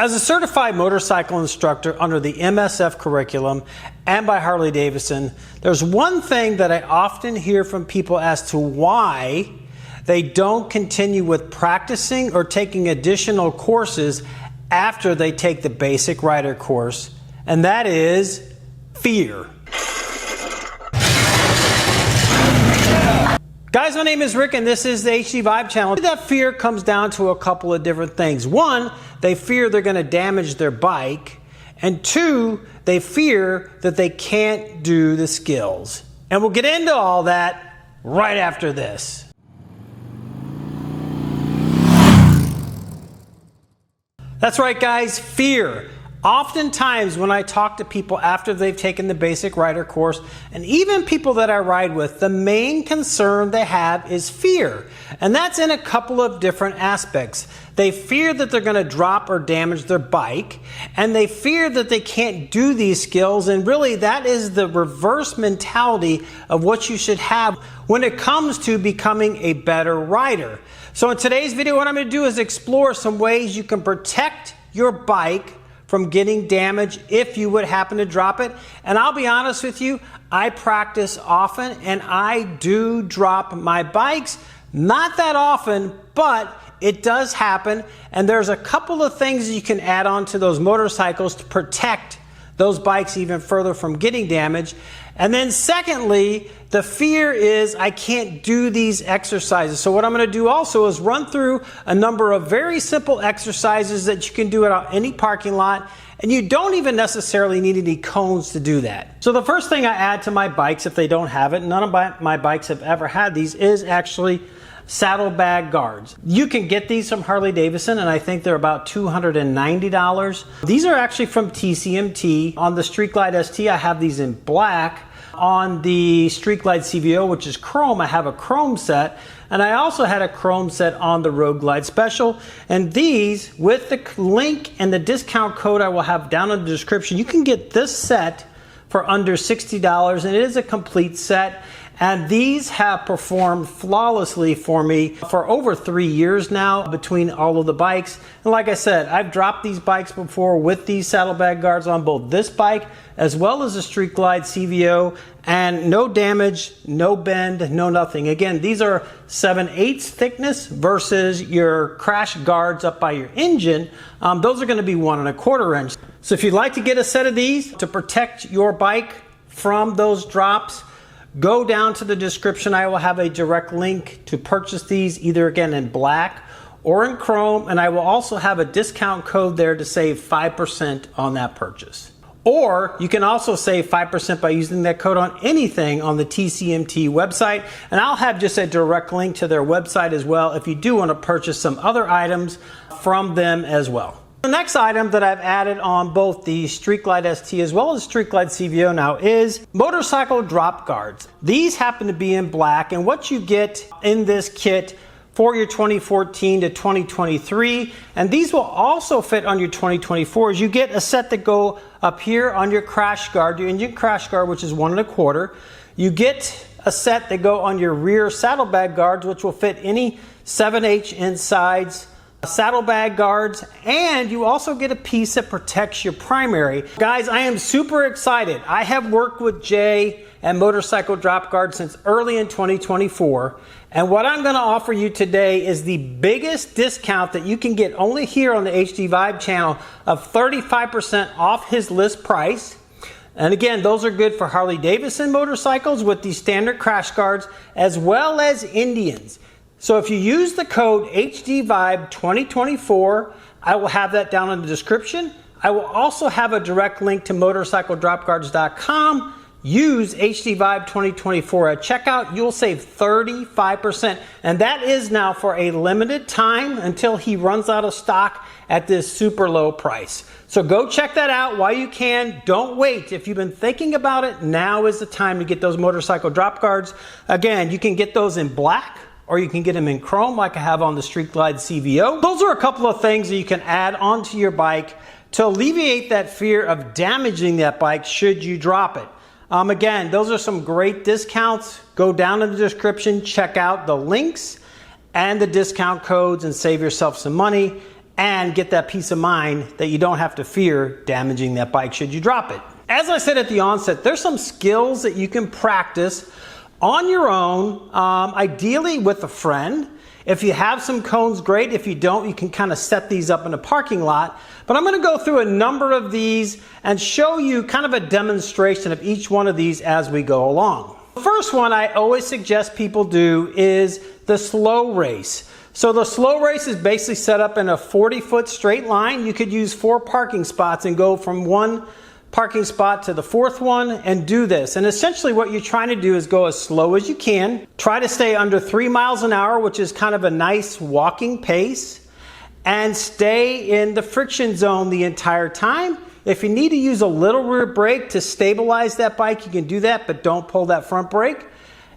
As a certified motorcycle instructor under the MSF curriculum and by Harley Davidson, there's one thing that I often hear from people as to why they don't continue with practicing or taking additional courses after they take the basic rider course, and that is fear. Guys, my name is Rick and this is the HDVIBE channel. That fear comes down to a couple of different things. One, they fear they're going to damage their bike. And two, they fear that they can't do the skills. And we'll get into all that right after this. That's right, guys, fear. Oftentimes when I talk to people after they've taken the basic rider course, and even people that I ride with, the main concern they have is fear. And that's in a couple of different aspects. They fear that they're going to drop or damage their bike, and they fear that they can't do these skills, and really that is the reverse mentality of what you should have when it comes to becoming a better rider. So in today's video, what I'm going to do is explore some ways you can protect your bike from getting damaged if you would happen to drop it. And I'll be honest with you, I practice often and I do drop my bikes. Not that often, but it does happen. And there's a couple of things you can add on to those motorcycles to protect those bikes even further from getting damaged. And then secondly, the fear is I can't do these exercises. So what I'm going to do also is run through a number of very simple exercises that you can do at any parking lot, and you don't even necessarily need any cones to do that. So the first thing I add to my bikes, if they don't have it, none of my bikes have ever had these, is actually saddlebag guards. You can get these from Harley Davidson, and I think they're about $290. These are actually from TCMT. On the Street Glide ST, I have these in black. On the Street Glide CVO, which is chrome, I have a chrome set, and I also had a chrome set on the Road Glide Special. And these, with the link and the discount code I will have down in the description, you can get this set for under $60, and it is a complete set. And these have performed flawlessly for me for over 3 years now between all of the bikes. And like I said, I've dropped these bikes before with these saddlebag guards on both this bike as well as the Street Glide CVO, and no damage, no bend, no nothing. Again, these are 7/8 thickness versus your crash guards up by your engine. Those are going to be 1 1/4 inch. So if you'd like to get a set of these to protect your bike from those drops, go down to the description. I will have a direct link to purchase these, either again in black or in chrome, and I will also have a discount code there to save 5% on that purchase. Or you can also save 5% by using that code on anything on the TCMT website, and I'll have just a direct link to their website as well if you do want to purchase some other items from them as well. The next item that I've added on both the Street Glide ST as well as Street Glide CVO now is motorcycle drop guards. These happen to be in black, and what you get in this kit for your 2014 to 2023, and these will also fit on your 2024, is you get a set that go up here on your crash guard, your engine crash guard, which is 1 1/4. You get a set that go on your rear saddlebag guards, which will fit any 7/8 inch sides saddlebag guards, and you also get a piece that protects your primary. Guys, I am super excited. I have worked with Jay and Motorcycle Drop Guard since early in 2024, and what I'm going to offer you today is the biggest discount that you can get only here on the HDVIBE channel of 35% off his list price. And again, those are good for Harley Davidson motorcycles with these standard crash guards as well as Indians. So if you use the code HDVIBE 2024, I will have that down in the description. I will also have a direct link to motorcycledropguards.com. Use HDVIBE 2024 at checkout. You'll save 35%. And that is now for a limited time until he runs out of stock at this super low price. So go check that out while you can. Don't wait. If you've been thinking about it, now is the time to get those motorcycle drop guards. Again, you can get those in black, or you can get them in chrome like I have on the Street Glide CVO. Those are a couple of things that you can add onto your bike to alleviate that fear of damaging that bike should you drop it. Again, those are some great discounts. Go down in the description, check out the links and the discount codes and save yourself some money. and get that peace of mind that you don't have to fear damaging that bike should you drop it. As I said at the onset, there's some skills that you can practice on your own, ideally with a friend. If you have some cones, great. If you don't, you can kind of set these up in a parking lot. But I'm going to go through a number of these and show you kind of a demonstration of each one of these as we go along. The first one I always suggest people do is the slow race. So the slow race is basically set up in a 40-foot straight line. You could use 4 parking spots and go from one parking spot to the 4th one and do this. And essentially what you're trying to do is go as slow as you can. Try to stay under 3 miles an hour, which is kind of a nice walking pace, and stay in the friction zone the entire time. If you need to use a little rear brake to stabilize that bike, you can do that, but don't pull that front brake.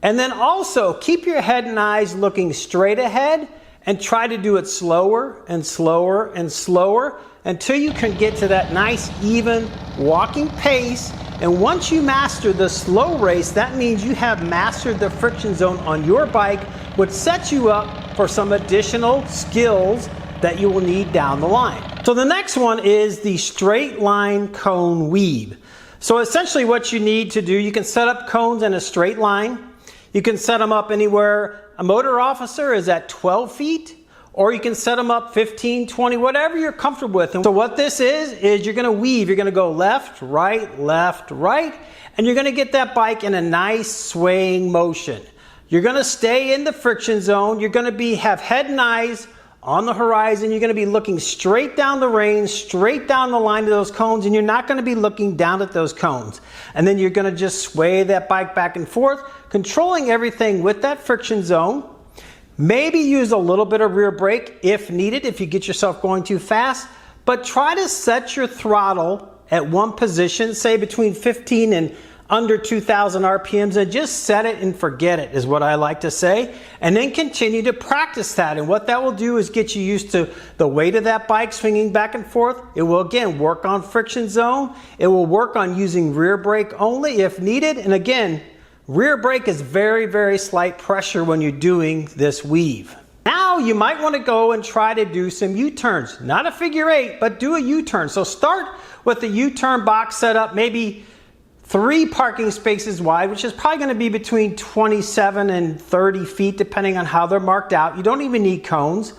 And then also keep your head and eyes looking straight ahead and try to do it slower and slower and slower until you can get to that nice even walking pace. And once you master the slow race, that means you have mastered the friction zone on your bike, which sets you up for some additional skills that you will need down the line. So the next one is the straight line cone weave. So essentially what you need to do, you can set up cones in a straight line. You can set them up anywhere. A motor officer is at 12 feet, or you can set them up 15, 20, whatever you're comfortable with. And so what this is you're gonna weave. You're gonna go left, right, and you're gonna get that bike in a nice swaying motion. You're gonna stay in the friction zone. You're gonna have head and eyes on the horizon. You're gonna be looking straight down the range, straight down the line of those cones, and you're not gonna be looking down at those cones. And then you're gonna just sway that bike back and forth, controlling everything with that friction zone. Maybe use a little bit of rear brake if needed, if you get yourself going too fast, but try to set your throttle at one position, say between 15 and under 2,000 RPMs, and just set it and forget it is what I like to say. And then continue to practice that. And what that will do is get you used to the weight of that bike swinging back and forth. It will again work on friction zone. It will work on using rear brake only if needed. And again, rear brake is very, very slight pressure when you're doing this weave. Now you might want to go and try to do some U-turns. Not a figure 8, but do a U-turn. So start with the U-turn box set up maybe 3 parking spaces wide, which is probably going to be between 27 and 30 feet, depending on how they're marked out. You don't even need cones.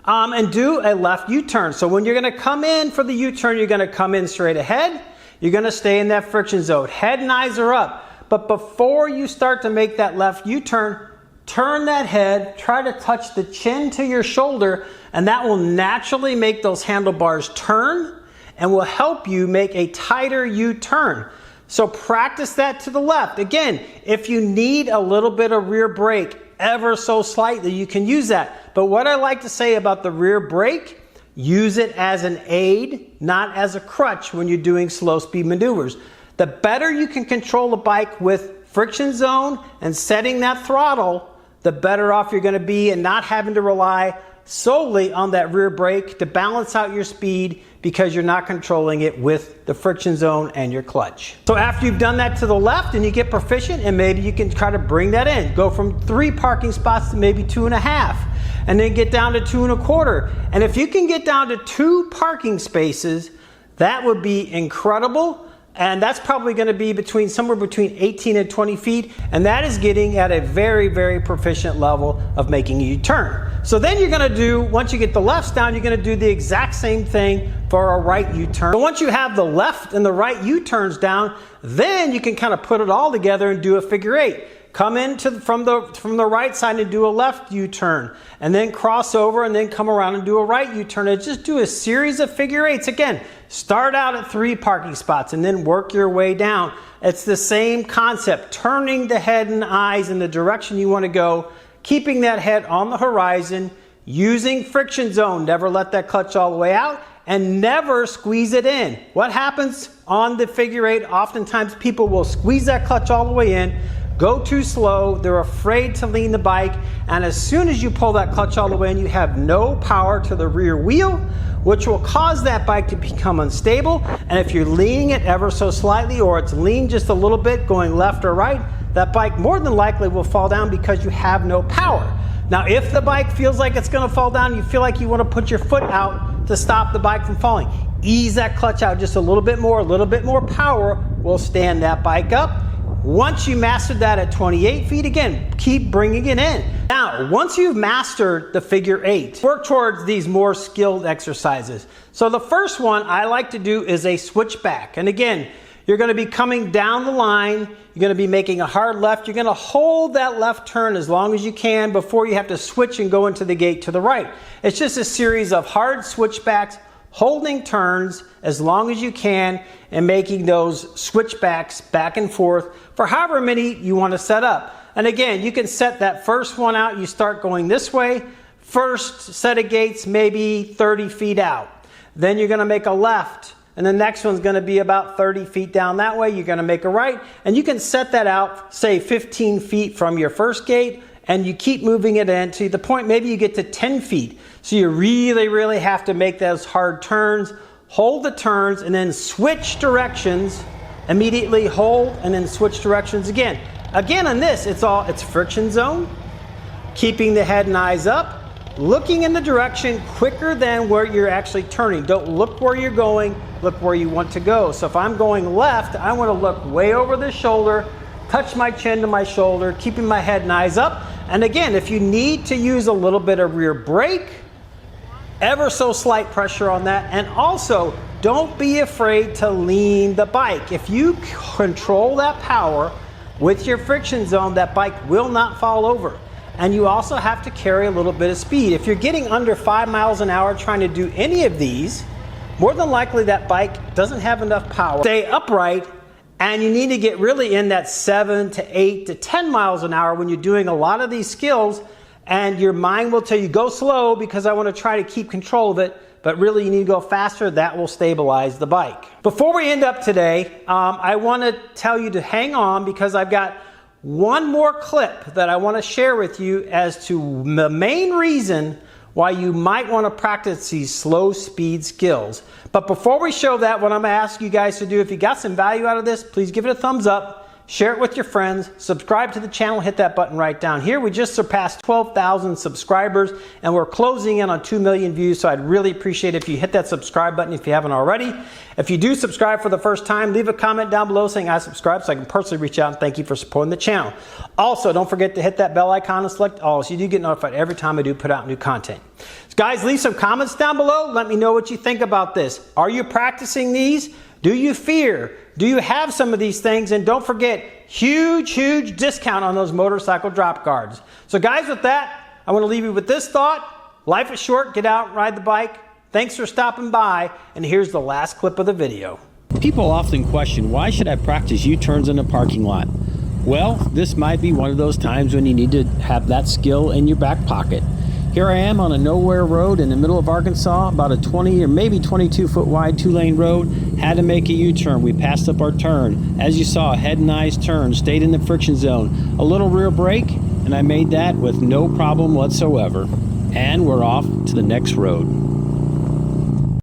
And do a left U-turn. So when you're going to come in for the U-turn, you're going to come in straight ahead. You're going to stay in that friction zone. Head and eyes are up. But before you start to make that left U-turn, turn that head, try to touch the chin to your shoulder, and that will naturally make those handlebars turn and will help you make a tighter U-turn. So practice that to the left. Again, if you need a little bit of rear brake, ever so slightly, you can use that. But what I like to say about the rear brake, use it as an aid, not as a crutch when you're doing slow speed maneuvers. The better you can control the bike with friction zone and setting that throttle, the better off you're going to be and not having to rely solely on that rear brake to balance out your speed because you're not controlling it with the friction zone and your clutch. So after you've done that to the left and you get proficient, and maybe you can try to bring that in. Go from 3 parking spots to maybe 2.5, and then get down to 2.25. And if you can get down to 2 parking spaces, that would be incredible. And that's probably going to be somewhere between 18 and 20 feet. And that is getting at a very, very proficient level of making a U-turn. So then you're going to do, once you get the lefts down, you're going to do the exact same thing for a right U-turn. So once you have the left and the right U-turns down, then you can kind of put it all together and do a figure 8. Come in from the right side and do a left U-turn, and then cross over and then come around and do a right U-turn, and just do a series of figure 8s. Again, start out at 3 parking spots and then work your way down. It's the same concept, turning the head and eyes in the direction you want to go, keeping that head on the horizon, using friction zone. Never let that clutch all the way out, and never squeeze it in. What happens on the figure 8? Oftentimes people will squeeze that clutch all the way in, go too slow, they're afraid to lean the bike, and as soon as you pull that clutch all the way in, you have no power to the rear wheel, which will cause that bike to become unstable. And if you're leaning it ever so slightly, or it's leaned just a little bit going left or right, that bike more than likely will fall down because you have no power. Now, if the bike feels like it's going to fall down, you feel like you want to put your foot out, to stop the bike from falling. Ease that clutch out just a little bit more power will stand that bike up. Once you mastered that at 28 feet, again, keep bringing it in. Now, once you've mastered the figure 8, work towards these more skilled exercises. So the first one I like to do is a switchback. And again, you're going to be coming down the line. You're going to be making a hard left. You're going to hold that left turn as long as you can before you have to switch and go into the gate to the right. It's just a series of hard switchbacks, holding turns as long as you can, and making those switchbacks back and forth for however many you want to set up. And again, you can set that first one out. You start going this way. First set of gates, maybe 30 feet out. Then you're going to make a left. And the next one's going to be about 30 feet down that way. You're going to make a right. And you can set that out, say 15 feet from your first gate. And you keep moving it in to the point maybe you get to 10 feet. So you really have to make those hard turns. Hold the turns and then switch directions. Immediately hold and then switch directions again. Again on this, it's friction zone. Keeping the head and eyes up. Looking in the direction quicker than where you're actually turning. Don't look where you're going, look where you want to go. So if I'm going left, I want to look way over the shoulder, touch my chin to my shoulder, keeping my head and eyes up. And again, if you need to use a little bit of rear brake, ever so slight pressure on that. And also, don't be afraid to lean the bike. If you control that power with your friction zone, that bike will not fall over. And you also have to carry a little bit of speed. If you're getting under 5 miles an hour trying to do any of these, more than likely that bike doesn't have enough power. Stay upright, and you need to get really in that 7 to 8 to 10 miles an hour when you're doing a lot of these skills, and your mind will tell you, go slow because I want to try to keep control of it, but really you need to go faster. That will stabilize the bike. Before we end up today, I want to tell you to hang on because I've got one more clip that I want to share with you as to the main reason why you might want to practice these slow speed skills. But before we show that, what I'm going to ask you guys to do, if you got some value out of this, please give it a thumbs up. Share it with your friends, subscribe to the channel, hit that button right down here. We just surpassed 12,000 subscribers and we're closing in on 2 million views, so I'd really appreciate it if you hit that subscribe button if you haven't already. If you do subscribe for the first time, leave a comment down below saying I subscribed so I can personally reach out and thank you for supporting the channel. Also, don't forget to hit that bell icon and select all so you do get notified every time I do put out new content. So guys, leave some comments down below. Let me know what you think about this. Are you practicing these? Do you fear? Do you have some of these things? And don't forget, huge discount on those motorcycle drop guards. So guys, with that, I want to leave you with this thought. Life is short. Get out and ride the bike. Thanks for stopping by. And here's the last clip of the video. People often question, why should I practice U-turns in a parking lot? Well, this might be one of those times when you need to have that skill in your back pocket. Here I am on a nowhere road in the middle of Arkansas, about a 20 or maybe 22 foot wide 2-lane road. Had to make a U-turn. We passed up our turn. As you saw, head and eyes turn, stayed in the friction zone. A little rear brake, and I made that with no problem whatsoever. And we're off to the next road.